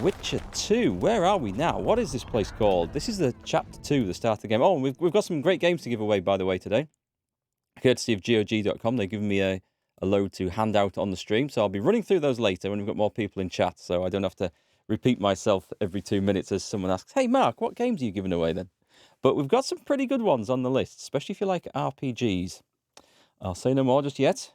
Witcher 2. Where are we now? What is this place called? This is the chapter 2, the start of the game. Oh, and we've got some great games to give away, by the way, today. Courtesy of GOG.com. They've given me a load to hand out on the stream, so I'll be running through those later when we've got more people in chat, so I don't have to repeat myself every 2 minutes as someone asks, hey, Mark, what games are you giving away then? But we've got some pretty good ones on the list, especially if you like RPGs. I'll say no more just yet.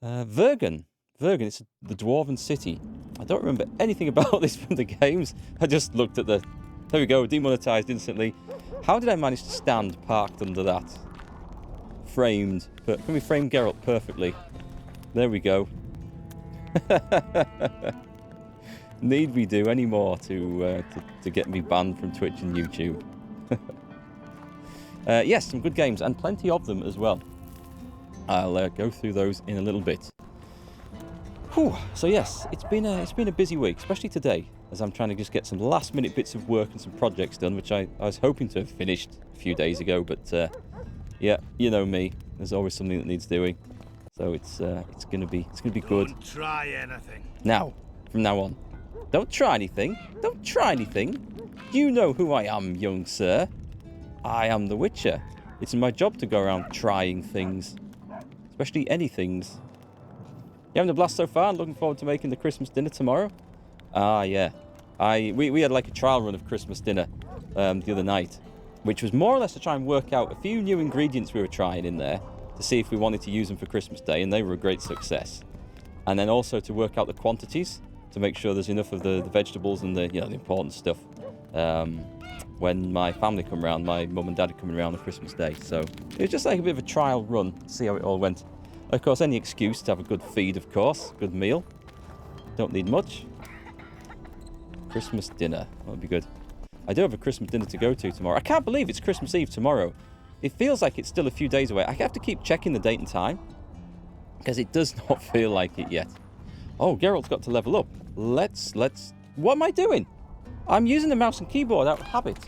Vergen, it's the Dwarven City. I don't remember anything about this from the games. I just looked at the... There we go, demonetized instantly. How did I manage to stand parked under that? Framed. But can we frame Geralt perfectly? There we go. Need we do any more to get me banned from Twitch and YouTube? Yes, some good games, and plenty of them as well. I'll go through those in a little bit. Whew. So yes, it's been a busy week, especially today, as I'm trying to just get some last-minute bits of work and some projects done, which I was hoping to have finished a few days ago, but yeah, you know me. There's always something that needs doing, so it's gonna be good. Don't try anything. Now, from now on, don't try anything. Don't try anything. You know who I am, young sir. I am the Witcher. It's my job to go around trying things, especially anythings. You having a blast so far? I'm looking forward to making the Christmas dinner tomorrow. Ah, yeah. We had like a trial run of Christmas dinner the other night, which was more or less to try and work out a few new ingredients we were trying in there to see if we wanted to use them for Christmas Day, and they were a great success. And then also to work out the quantities to make sure there's enough of the vegetables and the the important stuff when my family come around, my mum and dad are coming around on Christmas Day. So it was just like a bit of a trial run to see how it all went. Of course, any excuse to have a good feed, of course, good meal. Don't need much. Christmas dinner, that would be good. I do have a Christmas dinner to go to tomorrow. I can't believe it's Christmas Eve tomorrow. It feels like it's still a few days away. I have to keep checking the date and time, because it does not feel like it yet. Oh, Geralt's got to level up. Let's... What am I doing? I'm using the mouse and keyboard out of habit.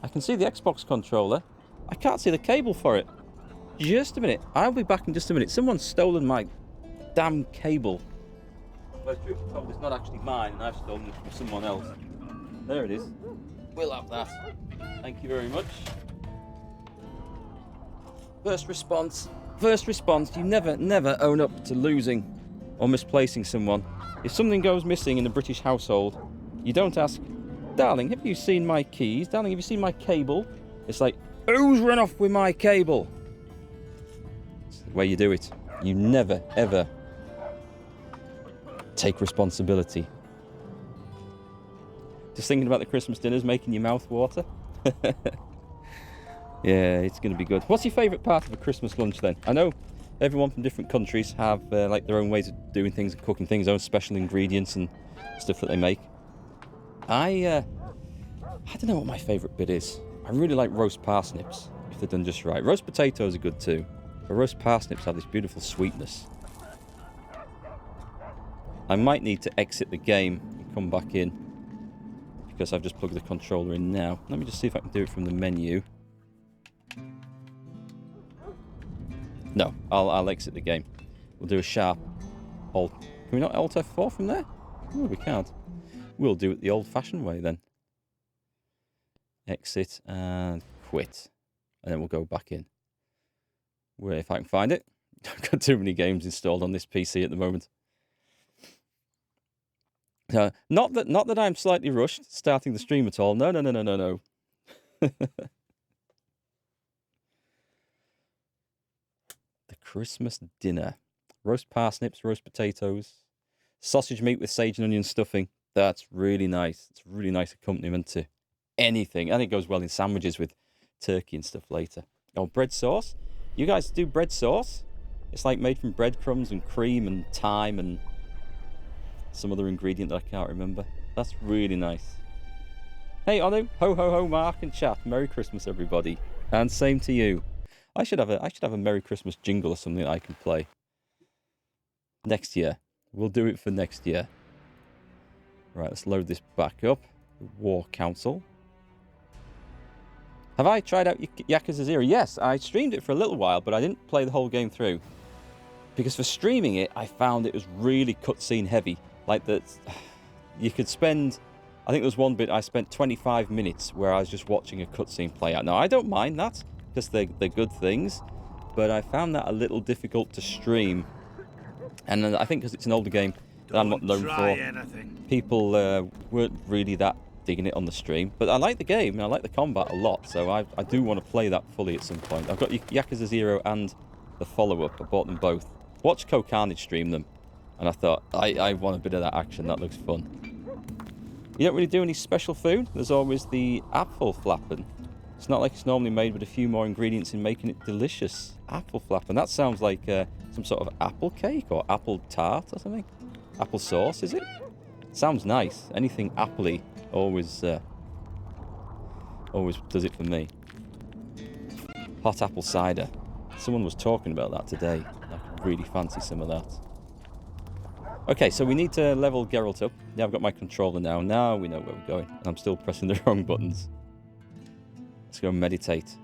I can see the Xbox controller. I can't see the cable for it. Just a minute. I'll be back in just a minute. Someone's stolen my damn cable. Well, truth be told, it's not actually mine, and I've stolen it from someone else. There it is. We'll have that. Thank you very much. First response. You never own up to losing or misplacing someone. If something goes missing in a British household, you don't ask, darling, have you seen my keys? Darling, have you seen my cable? It's like, who's run off with my cable? It's the way you do it. You never, ever take responsibility. Just thinking about the Christmas dinners making your mouth water. Yeah, it's going to be good. What's your favourite part of a Christmas lunch then? I know everyone from different countries have like their own ways of doing things and cooking things, their own special ingredients and stuff that they make. I don't know what my favourite bit is. I really like roast parsnips, if they're done just right. Roast potatoes are good too, but roast parsnips have this beautiful sweetness. I might need to exit the game and come back in, because I've just plugged the controller in now. Let me just see if I can do it from the menu. No, I'll exit the game. We'll do a sharp Alt. Can we not Alt F4 from there? Oh, we can't. We'll do it the old-fashioned way then. Exit and quit. And then we'll go back in. Where, if I can find it. I've got too many games installed on this PC at the moment. Not that I'm slightly rushed starting the stream at all. No. The Christmas dinner. Roast parsnips, roast potatoes, sausage meat with sage and onion stuffing. That's really nice. It's a really nice accompaniment to anything. And it goes well in sandwiches with turkey and stuff later. Oh, bread sauce? You guys do bread sauce? It's like made from breadcrumbs and cream and thyme and some other ingredient that I can't remember. That's really nice. Hey, Anu. Ho, ho, ho, Mark and chat. Merry Christmas, everybody. And same to you. I should have a Merry Christmas jingle or something that I can play. Next year. We'll do it for next year. Right, let's load this back up. War Council. Have I tried out Yakuza 0? Yes, I streamed it for a little while, but I didn't play the whole game through. Because for streaming it, I found it was really cutscene heavy. Like that, you could spend... I think there was one bit I spent 25 minutes where I was just watching a cutscene play out. Now, I don't mind that, because they're good things, but I found that a little difficult to stream. And I think because it's an older game that I'm not known for, people weren't really that digging it on the stream. But I like the game, and I like the combat a lot, so I do want to play that fully at some point. I've got Yakuza 0 and the follow-up. I bought them both. Watched Co-Carnage stream them, and I thought, I want a bit of that action. That looks fun. You don't really do any special food. There's always the apple flappen. It's not like it's normally made with a few more ingredients in making it delicious. Apple flappen. That sounds like some sort of apple cake or apple tart or something. Apple sauce, is it? Sounds nice. Anything appley always does it for me. Hot apple cider. Someone was talking about that today. I could really fancy some of that. Okay, so we need to level Geralt up. Yeah, I've got my controller now. Now we know where we're going. And I'm still pressing the wrong buttons. Let's go meditate.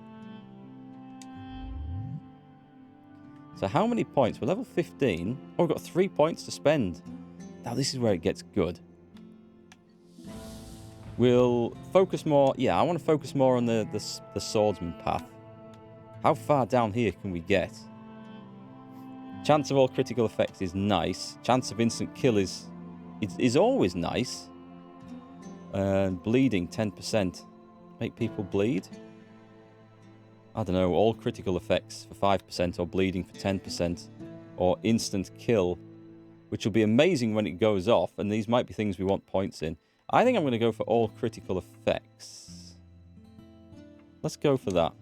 So how many points? We're level 15. Oh, we've got 3 points to spend. Now this is where it gets good. We'll focus more... Yeah, I want to focus more on the swordsman path. How far down here can we get? Chance of all critical effects is nice. Chance of instant kill is always nice. Bleeding, 10%. Make people bleed? I don't know. All critical effects for 5% or bleeding for 10%. Or instant kill, which will be amazing when it goes off. And these might be things we want points in. I think I'm going to go for all critical effects. Let's go for that.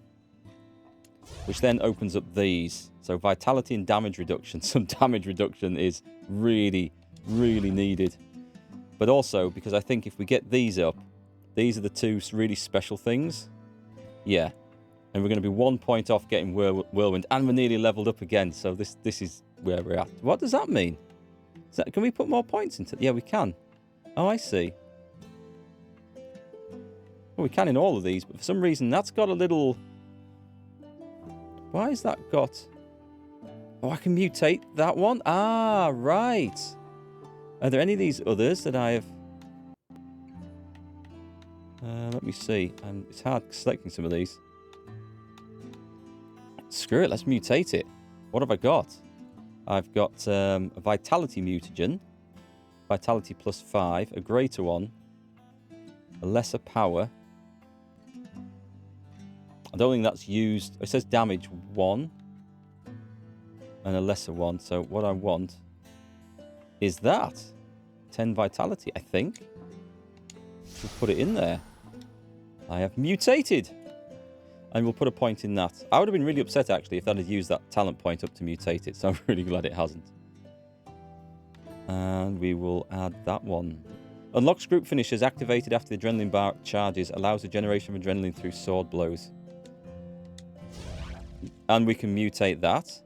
Which then opens up these. So vitality and damage reduction. Some damage reduction is really, really needed. But also, because I think if we get these up, these are the two really special things. Yeah. And we're going to be 1 point off getting Whirlwind. And we're nearly leveled up again. So this is where we're at. What does that mean? Can we put more points into it? Yeah, we can. Oh, I see. Well, we can in all of these. But for some reason, that's got a little... Why has that got... Oh, I can mutate that one? Ah, right. Are there any of these others that I have... let me see. It's hard selecting some of these. Screw it, let's mutate it. What have I got? I've got a Vitality mutagen. Vitality plus 5. A greater one. A lesser power. I don't think that's used. It says damage 1. And a lesser one. So what I want is that. 10 vitality, I think. We'll put it in there. I have mutated. And we'll put a point in that. I would have been really upset, actually, if that had used that talent point up to mutate it. So I'm really glad it hasn't. And we will add that one. Unlocks group finishes activated after the adrenaline bar charges. Allows the generation of adrenaline through sword blows. And we can mutate that.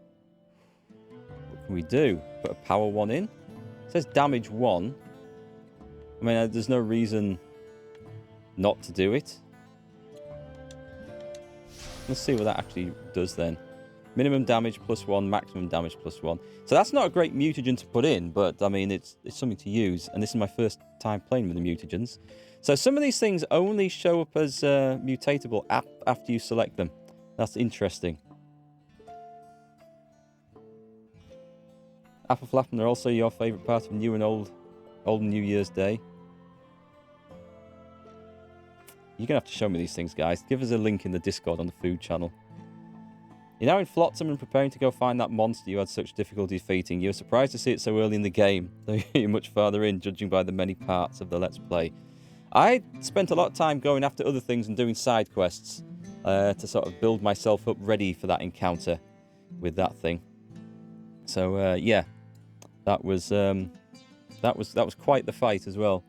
What can we do? Put a power 1 in. It says damage 1. I mean, there's no reason not to do it. Let's see what that actually does then. Minimum damage plus 1, maximum damage plus 1. So that's not a great mutagen to put in, but I mean, it's something to use. And this is my first time playing with the mutagens. So some of these things only show up as mutatable after you select them. That's interesting. Apple flapping are also your favourite part of New and Old New Year's Day. You're going to have to show me these things, guys. Give us a link in the Discord on the food channel. You're now in Flotsam and preparing to go find that monster you had such difficulty defeating. You're surprised to see it so early in the game, though you're much farther in, judging by the many parts of the Let's Play. I spent a lot of time going after other things and doing side quests to sort of build myself up ready for that encounter with that thing. So, yeah, that was quite the fight as well.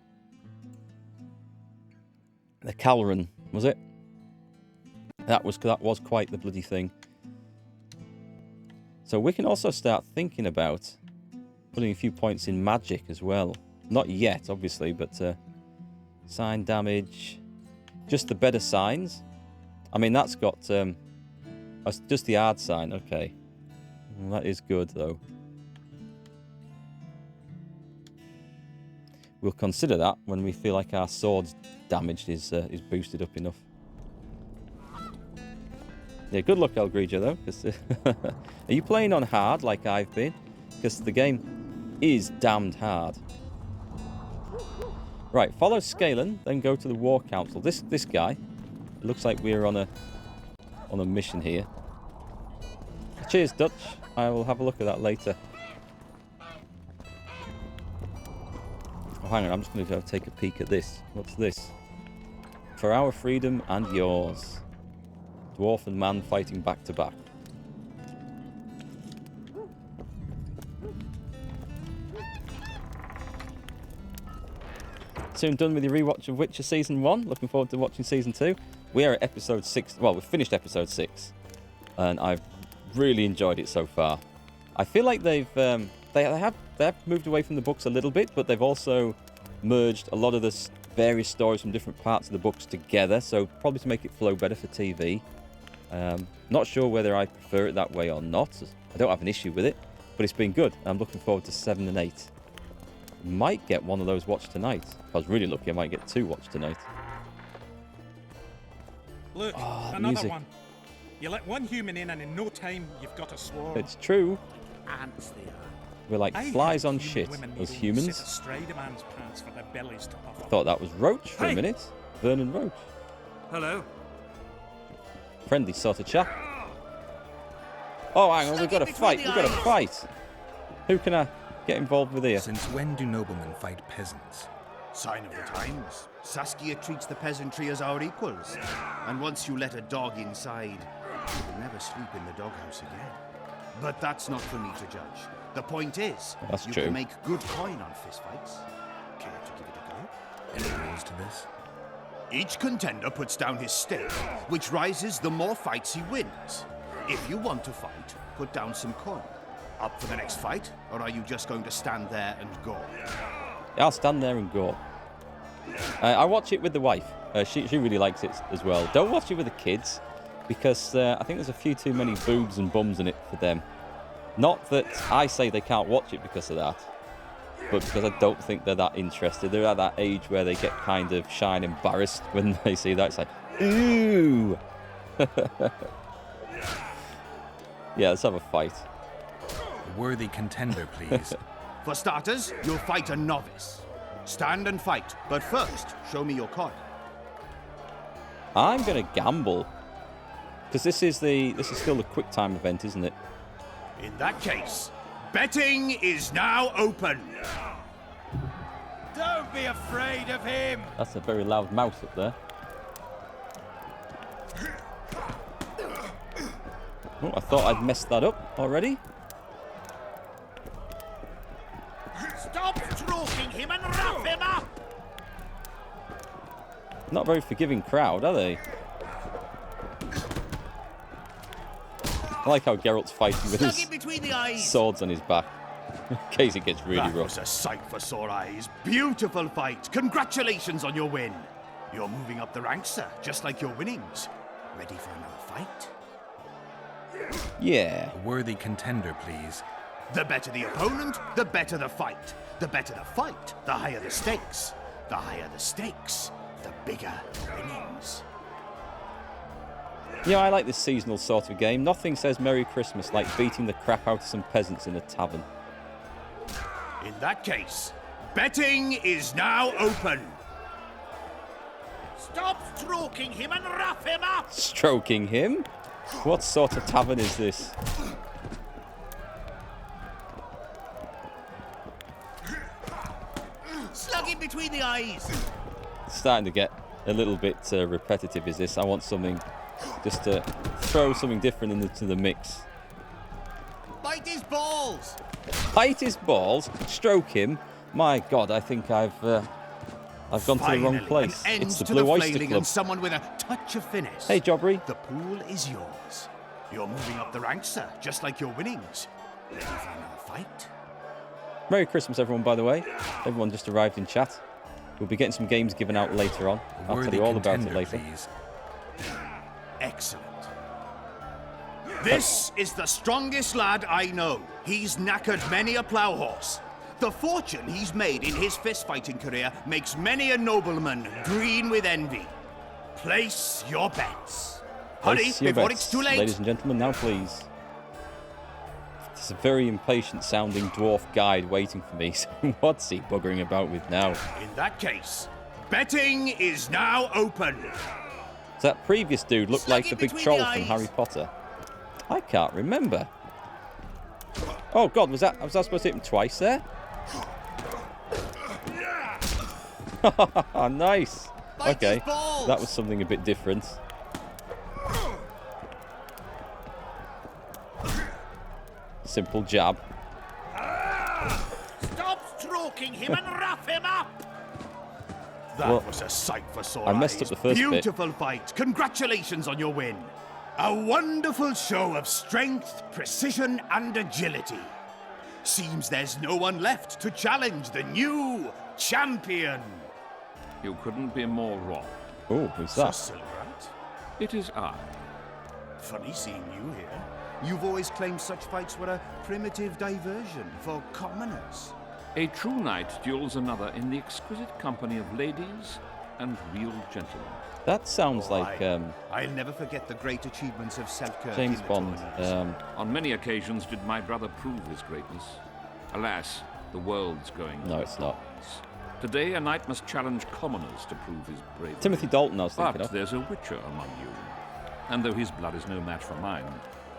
The Calran, was it? That was quite the bloody thing. So we can also start thinking about putting a few points in magic as well. Not yet, obviously, but sign damage. Just the better signs. I mean, that's got just the hard sign. Okay, well, that is good though. we'll consider that when we feel like our sword's damage is boosted up enough. Yeah, good luck, Elgregia, though. Cause, are you playing on hard like I've been? Because the game is damned hard. Right, follow Scalen, then go to the War Council. This guy, it looks like we're on a mission here. Cheers, Dutch. I will have a look at that later. Oh, hang on, I'm just going to go take a peek at this. What's this? For our freedom and yours. Dwarf and man fighting back to back. Soon done with your rewatch of Witcher Season 1. Looking forward to watching Season 2. We are at Episode 6. Well, we've finished Episode 6. And I've really enjoyed it so far. I feel like they have moved away from the books a little bit, but they've also merged a lot of the various stories from different parts of the books together, so probably to make it flow better for TV. Not sure whether I prefer it that way or not. I don't have an issue with it, but it's been good. I'm looking forward to 7 and 8. Might get one of those watched tonight. If I was really lucky, I might get 2 watched tonight. Look, another music. one. You let one human in and in no time you've got a swarm. It's true. Ants they are. We're like flies on shit as humans. Sit astride a man's pants for their bellies to puff up. Thought that was Roach for a minute. Vernon Roach. Hello. Friendly sort of chap. Oh, hang on, we've got to fight. We've got to fight. Who can I get involved with here? Since when do noblemen fight peasants? Sign of the times. Saskia treats the peasantry as our equals. And once you let a dog inside, you will never sleep in the doghouse again. But that's not for me to judge. The point is, you can make good coin on fistfights. Care to give it a go? Any rules to this? Each contender puts down his stake, which rises the more fights he wins. If you want to fight, put down some coin. Up for the next fight, or are you just going to stand there and go? I'll stand there and go. I watch it with the wife. She really likes it as well. Don't watch it with the kids, because I think there's a few too many boobs and bums in it for them. Not that I say they can't watch it because of that, but because I don't think they're that interested. They're at that age where they get kind of shy and embarrassed when they see that. It's like, ooh! Yeah, let's have a fight. A worthy contender, please. For starters, you'll fight a novice. Stand and fight, but first, show me your coin. I'm going to gamble, because this is still the quick time event, isn't it? In that case, betting is now open. Don't be afraid of him. That's a very loud mouse up there. Oh, I thought I'd messed that up already. Stop stroking him and wrap him up. Not a very forgiving crowd, are they? I like how Geralt's fighting with his swords on his back. In case it gets really rough. That was a sight for sore eyes. Beautiful fight. Congratulations on your win. You're moving up the ranks, sir, just like your winnings. Ready for another fight? Yeah. A worthy contender, please. The better the opponent, the better the fight. The better the fight, the higher the stakes. The higher the stakes, the bigger the winnings. Yeah, I like this seasonal sort of game. Nothing says Merry Christmas like beating the crap out of some peasants in a tavern. In that case, betting is now open. Stop stroking him and wrap him up. Stroking him? What sort of tavern is this? Slug him between the eyes. It's starting to get a little bit repetitive, is this? I want something, just to throw something different into the mix. Bite his balls. Bite his balls, stroke him. My God, I think I've gone to the wrong place. It's the Blue Oyster Club. And someone with a touch of finesse. Hey, Jobbery. The pool is yours. You're moving up the ranks, sir, just like your winnings. Ready for another fight? Merry Christmas, everyone, by the way. Everyone just arrived in chat. We'll be getting some games given out later on. I'll tell you all about it later. Please. Excellent. This is the strongest lad I know. He's knackered many a plough horse. The fortune he's made in his fist-fighting career makes many a nobleman green with envy. Place your bets. Hurry, Place your before bets. it's too late. Ladies and gentlemen, now please. There's a very impatient-sounding dwarf guide waiting for me. So what's he buggering about with now? In that case, betting is now open. So that previous dude looked like the big between troll the from eyes. Harry Potter. I can't remember. Oh God, was I supposed to hit him twice there? Nice. Bite Okay, his balls. that was something a bit different. Simple jab. Stop stroking him and rough him up! That Well, was a sight for sore I messed eyes. up the first bit. Beautiful fight. Congratulations on your win. A wonderful show of strength, precision, and agility. Seems there's no one left to challenge the new champion. You couldn't be more wrong. Oh, who's Sir that? Silverite? It is I. Funny seeing you here. You've always claimed such fights were a primitive diversion for commoners. A true knight duels another in the exquisite company of ladies and real gentlemen. That sounds like I'll never forget the great achievements of Selkirk James in the Bond. tourneys. On many occasions did my brother prove his greatness. Alas, the world's going. No, it's not. Today, a knight must challenge commoners to prove his bravery. Timothy Dalton, I was thinking But of. there's a witcher among you. And though his blood is no match for mine,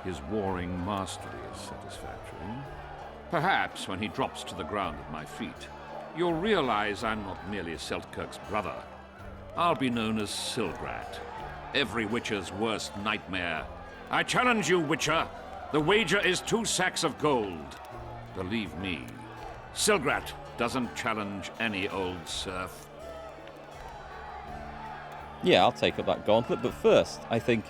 his warring mastery is satisfactory. Perhaps when he drops to the ground at my feet, you'll realize I'm not merely Selkirk's brother. I'll be known as Silgrat, every witcher's worst nightmare. I challenge you, witcher. The wager is 2 sacks of gold. Believe me, Silgrat doesn't challenge any old serf. Yeah, I'll take up that gauntlet, but first, I think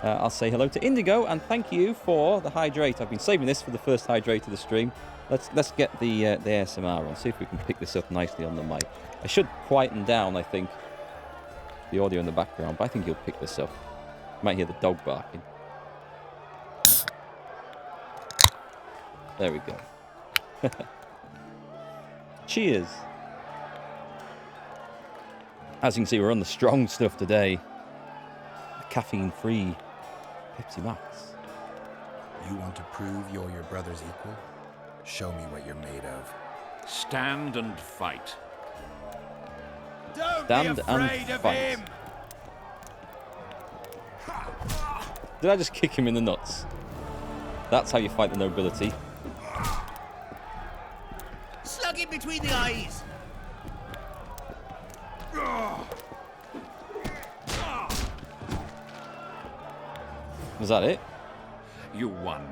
I'll say hello to Indigo and thank you for the hydrate. I've been saving this for the first hydrate of the stream. Let's get the ASMR on, see if we can pick this up nicely on the mic. I should quieten down, I think, the audio in the background, but I think you'll pick this up. You might hear the dog barking. There we go. Cheers. As you can see, we're on the strong stuff today. Caffeine-free Pepsi Max. You want to prove you're your brother's equal? Show me what you're made of. Stand and fight. Don't Stand be and afraid of fight. him! Did I just kick him in the nuts? That's how you fight the nobility. Slug him between the eyes! Was that it? You won.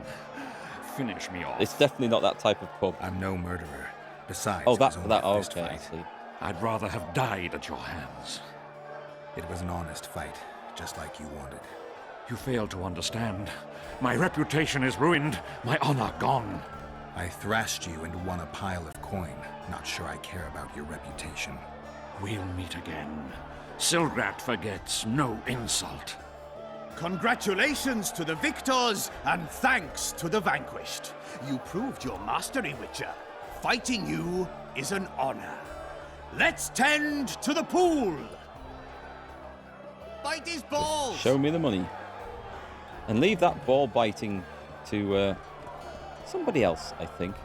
Finish me off. It's definitely not that type of pub. I'm no murderer. Besides, Oh, it was that, only a oh, fist okay, I fight. see. I'd rather have died at your hands. It was an honest fight, just like you wanted. You fail to understand. My reputation is ruined, my honor gone. I thrashed you and won a pile of coin. Not sure I care about your reputation. We'll meet again. Silgrat forgets no insult. Congratulations to the victors, and thanks to the vanquished. You proved your mastery, Witcher. Fighting you is an honor. Let's tend to the pool. Bite his balls! Show me the money. And leave that ball biting to somebody else, I think.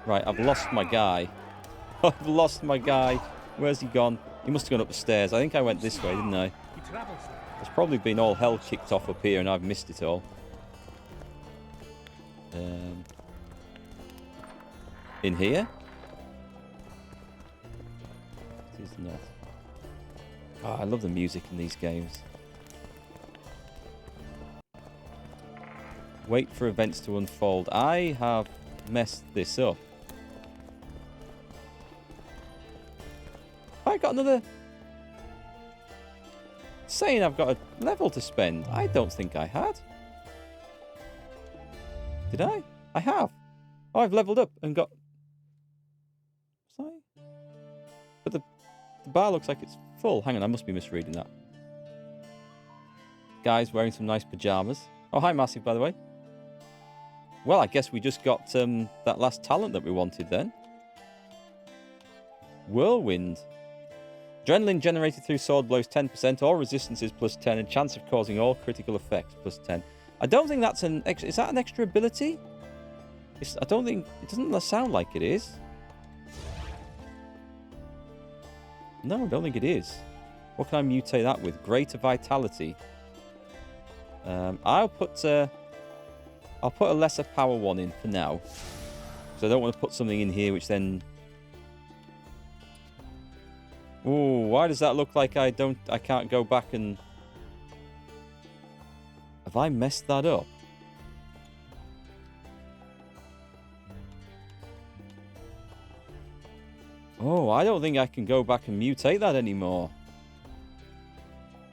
Right, I've lost my guy. I've lost my guy. Where's he gone? He must have gone up the stairs. I think I went this way, didn't I? There's probably been all hell kicked off up here and I've missed it all. In here? It is not. Oh, I love the music in these games. Wait for events to unfold. I have messed this up. I got another... Saying I've got a level to spend. I don't think I had. Did I? I have. Oh, I've leveled up and got... Was I? But the bar looks like it's full. Hang on, I must be misreading that. Guy's wearing some nice pajamas. Oh, hi, Massive, by the way. Well, I guess we just got that last talent that we wanted then. Whirlwind. Adrenaline generated through sword blows 10%, all resistances plus 10, and chance of causing all critical effects plus 10. I don't think that's an extra... Is that an extra ability? I don't think... It doesn't sound like it is. No, I don't think it is. What can I mutate that with? Greater vitality. I'll put a lesser power one in for now. Because I don't want to put something in here which then... Ooh, why does that look like I can't go back and... Have I messed that up? Oh, I don't think I can go back and mutate that anymore.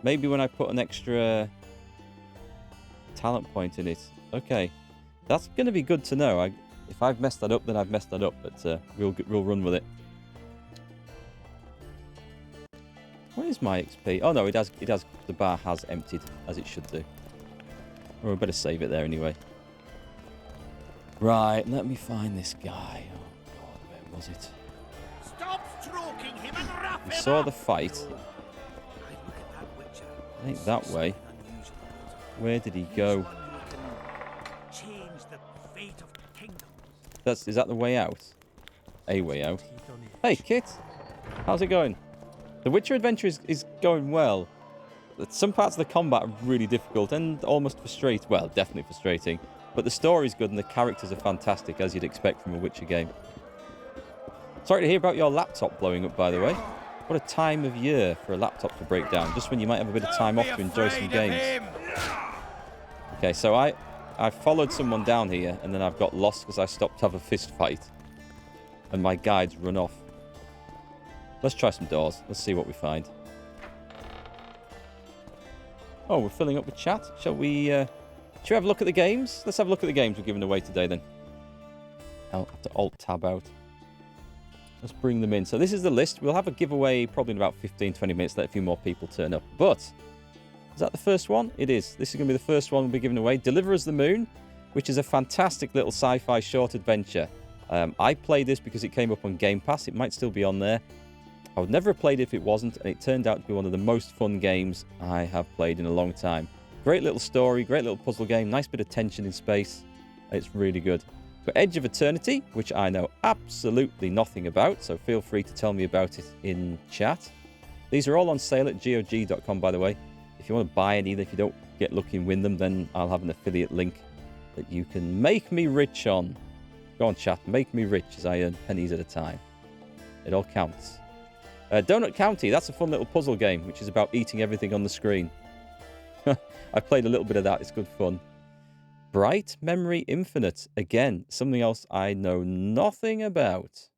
Maybe when I put an extra talent point in it. Okay. That's going to be good to know. If I've messed that up, then I've messed that up. But we'll run with it. Where is my XP? Oh, no, it has. The bar has emptied, as it should do. Or we better save it there anyway. Right, let me find this guy. Oh, God, where was it? Stop stroking him and wrap We him saw up. the fight. I think that way. Where did he go? Change the fate of kingdoms. Is that the way out? A way out. Hey, Kit. How's it going? The Witcher adventure is going well. Some parts of the combat are really difficult and almost frustrating. Well, definitely frustrating. But the story's good and the characters are fantastic, as you'd expect from a Witcher game. Sorry to hear about your laptop blowing up, by the way. What a time of year for a laptop to break down, just when you might have a bit of time off to enjoy some games. Okay, so I followed someone down here, and then I've got lost because I stopped to have a fist fight. And my guides run off. Let's try some doors. Let's see what we find. Oh, we're filling up with chat. Shall we have a look at the games? Let's have a look at the games we're giving away today, then. I'll have to Alt-tab out. Let's bring them in. So this is the list. We'll have a giveaway probably in about 15, 20 minutes. Let a few more people turn up. But, is that the first one? It is. This is going to be the first one we'll be giving away. Deliver Us the Moon, which is a fantastic little sci-fi short adventure. I played this because it came up on Game Pass. It might still be on there. I would never have played it if it wasn't, and it turned out to be one of the most fun games I have played in a long time. Great little story, great little puzzle game, nice bit of tension in space. It's really good. But Edge of Eternity, which I know absolutely nothing about, so feel free to tell me about it in chat. These are all on sale at GOG.com, by the way. If you want to buy any, if you don't get lucky and win them, then I'll have an affiliate link that you can make me rich on. Go on, chat, make me rich as I earn pennies at a time. It all counts. Donut County, that's a fun little puzzle game, which is about eating everything on the screen. I played a little bit of that, it's good fun. Bright Memory Infinite, again, something else I know nothing about.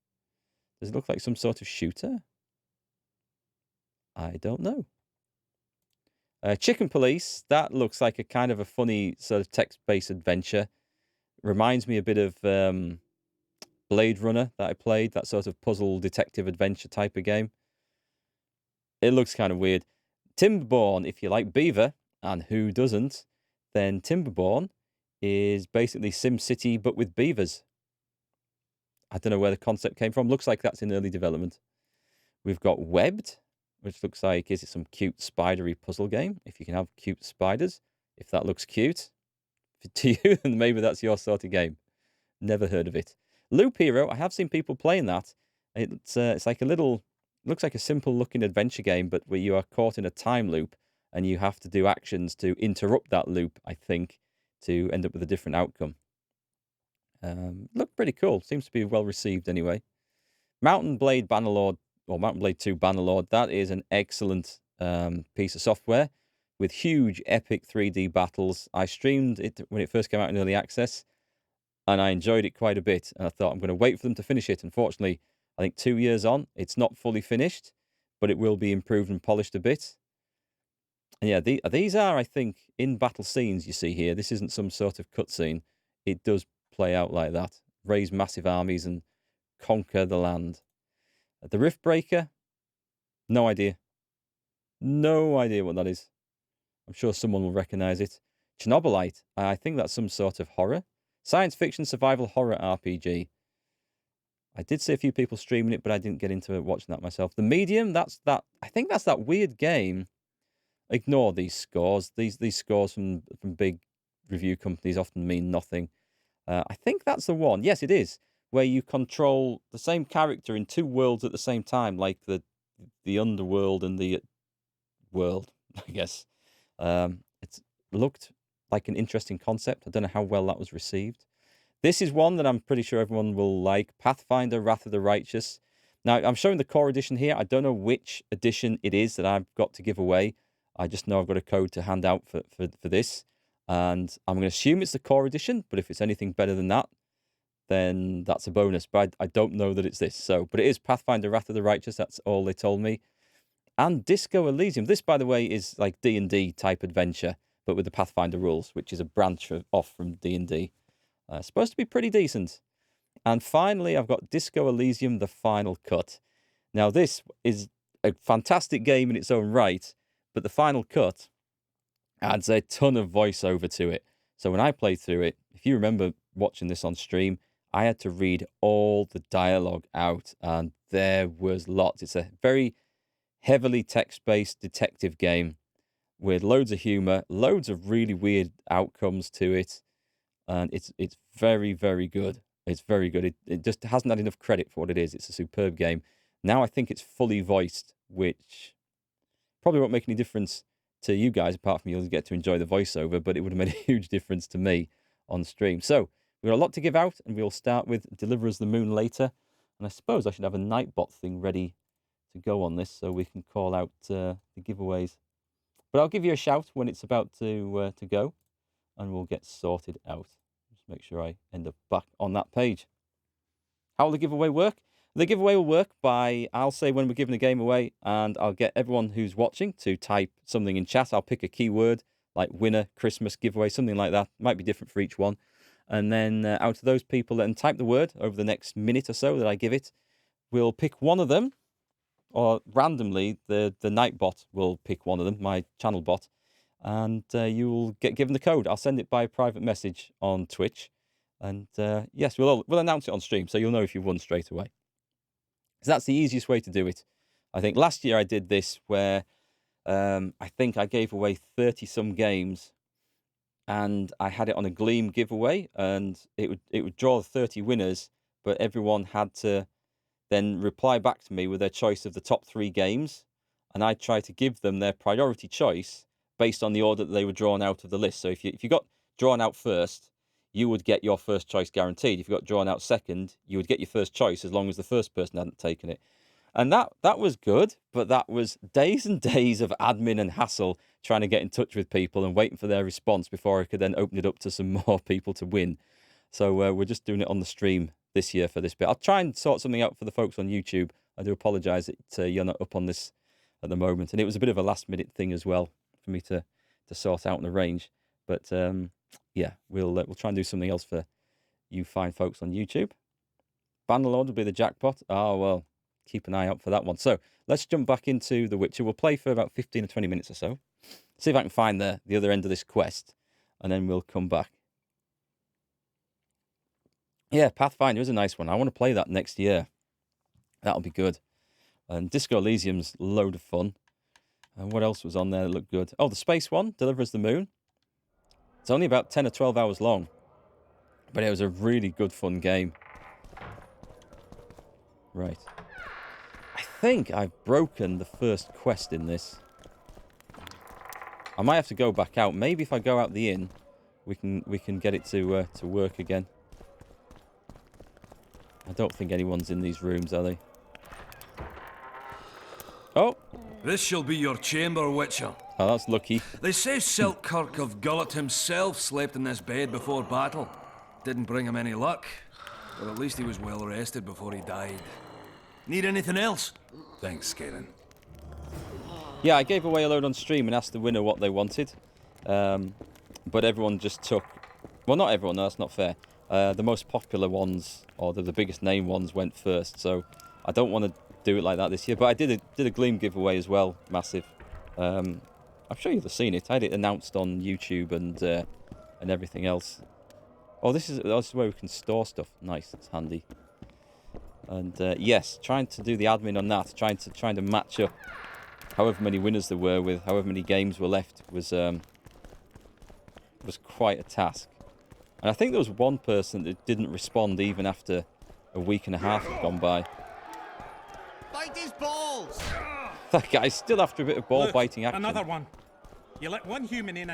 Does it look like some sort of shooter? I don't know. Chicken Police, that looks like a kind of a funny sort of text-based adventure. Reminds me a bit of Blade Runner that I played, that sort of puzzle detective adventure type of game. It looks kind of weird. Timberborn, if you like Beaver, and who doesn't, then Timberborn is basically SimCity but with beavers. I don't know where the concept came from. Looks like that's in early development. We've got Webbed, which looks like is it some cute spidery puzzle game. If you can have cute spiders, if that looks cute to you, then maybe that's your sort of game. Never heard of it. Loop Hero, I have seen people playing that. It's like a little, looks like a simple looking adventure game, but where you are caught in a time loop and you have to do actions to interrupt that loop, I think, to end up with a different outcome. Look pretty cool. Seems to be well received anyway. Mountain Blade Bannerlord, or Mountain Blade 2 Bannerlord, that is an excellent piece of software with huge epic 3D battles. I streamed it when it first came out in early access, and I enjoyed it quite a bit. And I thought I'm going to wait for them to finish it. Unfortunately, I think 2 years on, it's not fully finished, but it will be improved and polished a bit. And yeah, these are, I think, in-battle scenes you see here. This isn't some sort of cutscene. It does play out like that. Raise massive armies and conquer the land. The Riftbreaker? No idea. No idea what that is. I'm sure someone will recognize it. Chernobylite? I think that's some sort of horror. Science fiction survival horror RPG. I did see a few people streaming it, but I didn't get into watching that myself. The Medium, that's that. I think that's that weird game. Ignore these scores. These scores from big review companies often mean nothing. I think that's the one. Yes, it is. Where you control the same character in two worlds at the same time, like the underworld and the world, I guess. It's looked like an interesting concept. I don't know how well that was received. This is one that I'm pretty sure everyone will like. Pathfinder, Wrath of the Righteous. Now, I'm showing the core edition here. I don't know which edition it is that I've got to give away. I just know I've got a code to hand out for this. And I'm going to assume it's the core edition, but if it's anything better than that, then that's a bonus. But I don't know that it's this. So, but it is Pathfinder, Wrath of the Righteous. That's all they told me. And Disco Elysium. This, by the way, is like D&D type adventure, but with the Pathfinder rules, which is a branch off from D&D. Supposed to be pretty decent. And finally, I've got Disco Elysium, The Final Cut. Now, this is a fantastic game in its own right, but The Final Cut adds a ton of voiceover to it. So when I played through it, if you remember watching this on stream, I had to read all the dialogue out, and there was lots. It's a very heavily text-based detective game with loads of humor, loads of really weird outcomes to it, and it's very, very good. It's very good. It just hasn't had enough credit for what it is. It's a superb game. Now I think it's fully voiced, which probably won't make any difference to you guys, apart from you'll get to enjoy the voiceover, but it would have made a huge difference to me on stream. So we've got a lot to give out, and we'll start with Deliver Us the Moon later. And I suppose I should have a Nightbot thing ready to go on this so we can call out the giveaways. But I'll give you a shout when it's about to go, and we'll get sorted out. Just make sure I end up back on that page. How will the giveaway work? The giveaway will work by, I'll say when we're giving the game away, and I'll get everyone who's watching to type something in chat. I'll pick a keyword like winner, Christmas, giveaway, something like that. Might be different for each one. And then out of those people that type the word over the next minute or so that I give it, we'll pick one of them, or randomly the Nightbot will pick one of them, my channel bot, and you will get given the code. I'll send it by private message on Twitch. And yes, we'll announce it on stream, so you'll know if you've won straight away. So that's the easiest way to do it. I think last year I did this where I think I gave away 30-some games, and I had it on a Gleam giveaway, and it would draw 30 winners, but everyone had to then reply back to me with their choice of the top 3 games, and I tried to give them their priority choice based on the order that they were drawn out of the list. So if you got drawn out first, you would get your first choice guaranteed. If you got drawn out second, you would get your first choice as long as the first person hadn't taken it. And that was good, but that was days and days of admin and hassle trying to get in touch with people and waiting for their response before I could then open it up to some more people to win. So we're just doing it on the stream this year for this bit. I'll try and sort something out for the folks on YouTube. I do apologise that you're not up on this at the moment. And it was a bit of a last-minute thing as well for me to sort out and arrange. But yeah, we'll try and do something else for you fine folks on YouTube. Bannerlord will be the jackpot. Oh, well, keep an eye out for that one. So let's jump back into The Witcher. We'll play for about 15 or 20 minutes or so. See if I can find the other end of this quest, and then we'll come back. Yeah, Pathfinder is a nice one. I want to play that next year. That'll be good. And Disco Elysium's a load of fun. And what else was on there that looked good? Oh, the space one, Deliver Us the Moon. It's only about 10 or 12 hours long, but it was a really good, fun game. Right. I think I've broken the first quest in this. I might have to go back out. Maybe if I go out the inn, we can get it to work again. I don't think anyone's in these rooms, are they? Oh! This shall be your chamber, Witcher. Oh, that's lucky. They say Selkirk of Gullet himself slept in this bed before battle. Didn't bring him any luck, but at least he was well rested before he died. Need anything else? Thanks, Galen. Yeah, I gave away a load on stream and asked the winner what they wanted. But everyone just took... Well, not everyone, no, that's not fair. The most popular ones, or the biggest name ones, went first. So I don't want to do it like that this year. But I did a Gleam giveaway as well, massive. I'm sure you've seen it. I had it announced on YouTube and everything else. Oh, this is where we can store stuff. Nice, that's handy. And yes, trying to do the admin on that, trying to match up however many winners there were with however many games were left was quite a task. And I think there was one person that didn't respond even after a week and a half had gone by. Bite his balls! That guy's still after a bit of ball biting action. Another one. You let one human in and